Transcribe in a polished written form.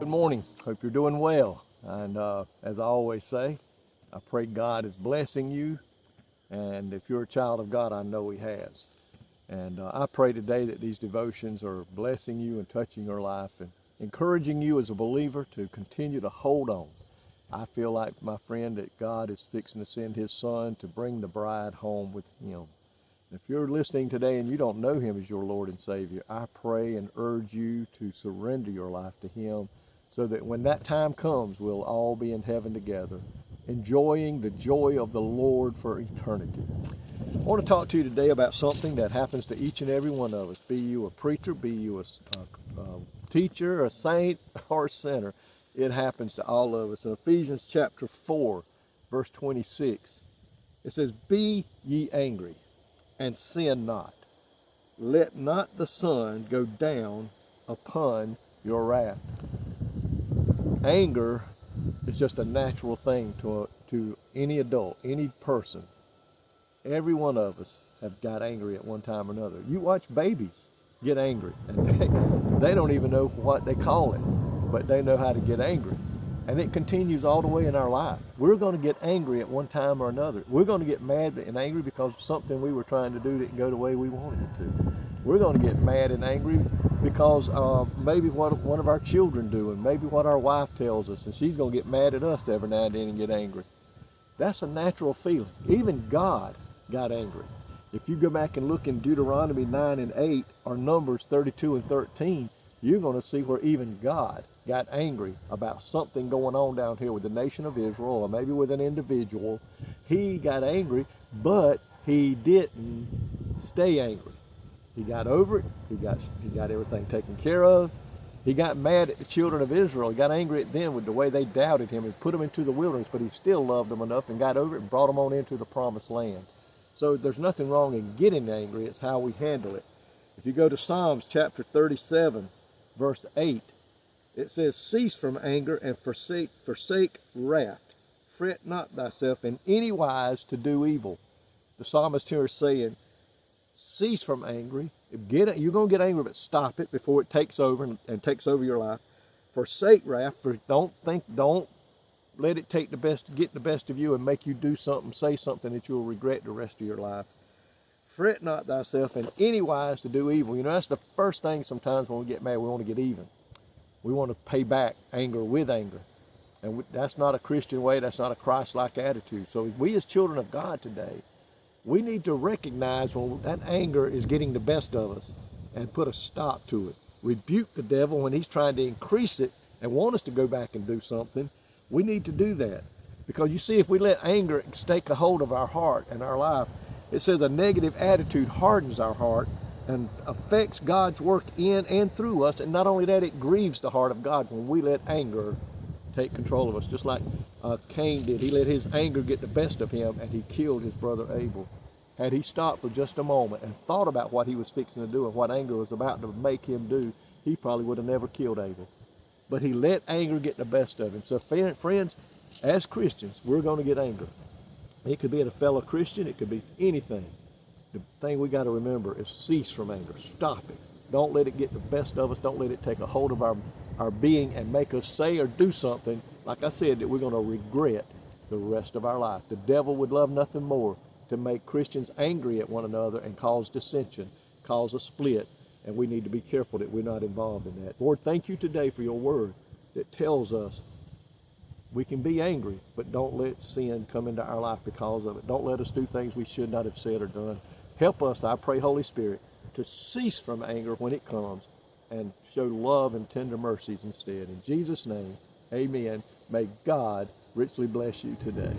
Good morning. Hope you're doing well. And as I always say, I pray God is blessing you. And if you're a child of God, I know He has. And I pray today that these devotions are blessing you and touching your life and encouraging you as a believer to continue to hold on. I feel like, my friend, that God is fixing to send His Son to bring the bride home with Him. If you're listening today and you don't know Him as your Lord and Savior, I pray and urge you to surrender your life to Him, so that when that time comes, we'll all be in heaven together, enjoying the joy of the Lord for eternity. I want to talk to you today about something that happens to each and every one of us, be you a preacher, be you a teacher, a saint, or a sinner. It happens to all of us. In Ephesians chapter 4, verse 26, it says, "Be ye angry, and sin not. Let not the sun go down upon your wrath." Anger is just a natural thing to any adult, any person. Every one of us have got angry at one time or another. You watch babies get angry, and they don't even know what they call it, but they know how to get angry. And it continues all the way in our life. We're going to get angry at one time or another. We're going to get mad and angry because something we were trying to do didn't go the way we wanted it to. We're going to get mad and angry because maybe what one of our children do, and maybe what our wife tells us, and she's going to get mad at us every now and then and get angry. That's a natural feeling. Even God got angry. If you go back and look in Deuteronomy 9 and 8 or Numbers 32 and 13, you're going to see where even God got angry about something going on down here with the nation of Israel, or maybe with an individual. He got angry, but he didn't stay angry. He got over it. He got everything taken care of. He got mad at the children of Israel. He got angry at them with the way they doubted him and put them into the wilderness, but he still loved them enough and got over it and brought them on into the promised land. So there's nothing wrong in getting angry. It's how we handle it. If you go to Psalms chapter 37, verse 8, it says, "Cease from anger and forsake wrath. Fret not thyself in any wise to do evil." The psalmist here is saying, cease from angry. You're going to get angry, but stop it before it takes over and takes over your life. Forsake wrath. Don't let it get the best of you and make you do something, say something that you'll regret the rest of your life. Fret not thyself in any wise to do evil. You know, that's the first thing sometimes when we get mad, we want to get even. We want to pay back anger with anger. And that's not a Christian way. That's not a Christ-like attitude. So we as children of God today, we need to recognize when that anger is getting the best of us and put a stop to it. Rebuke the devil when he's trying to increase it and want us to go back and do something. We need to do that. Because you see, if we let anger take a hold of our heart and our life, it says a negative attitude hardens our heart and affects God's work in and through us. And not only that, it grieves the heart of God when we let anger take control of us, just like Cain did. He let his anger get the best of him, and he killed his brother Abel. Had he stopped for just a moment and thought about what he was fixing to do and what anger was about to make him do, he probably would have never killed Abel. But he let anger get the best of him. So friends, as Christians, we're going to get anger. It could be at a fellow Christian. It could be anything. The thing we got to remember is cease from anger. Stop it. Don't let it get the best of us. Don't let it take a hold of our being and make us say or do something, like I said, that we're going to regret the rest of our life. The devil would love nothing more to make Christians angry at one another and cause dissension, cause a split, and we need to be careful that we're not involved in that. Lord, thank you today for your word that tells us we can be angry, but don't let sin come into our life because of it. Don't let us do things we should not have said or done. Help us, I pray, Holy Spirit, to cease from anger when it comes and show love and tender mercies instead. In Jesus' name, amen. May God richly bless you today.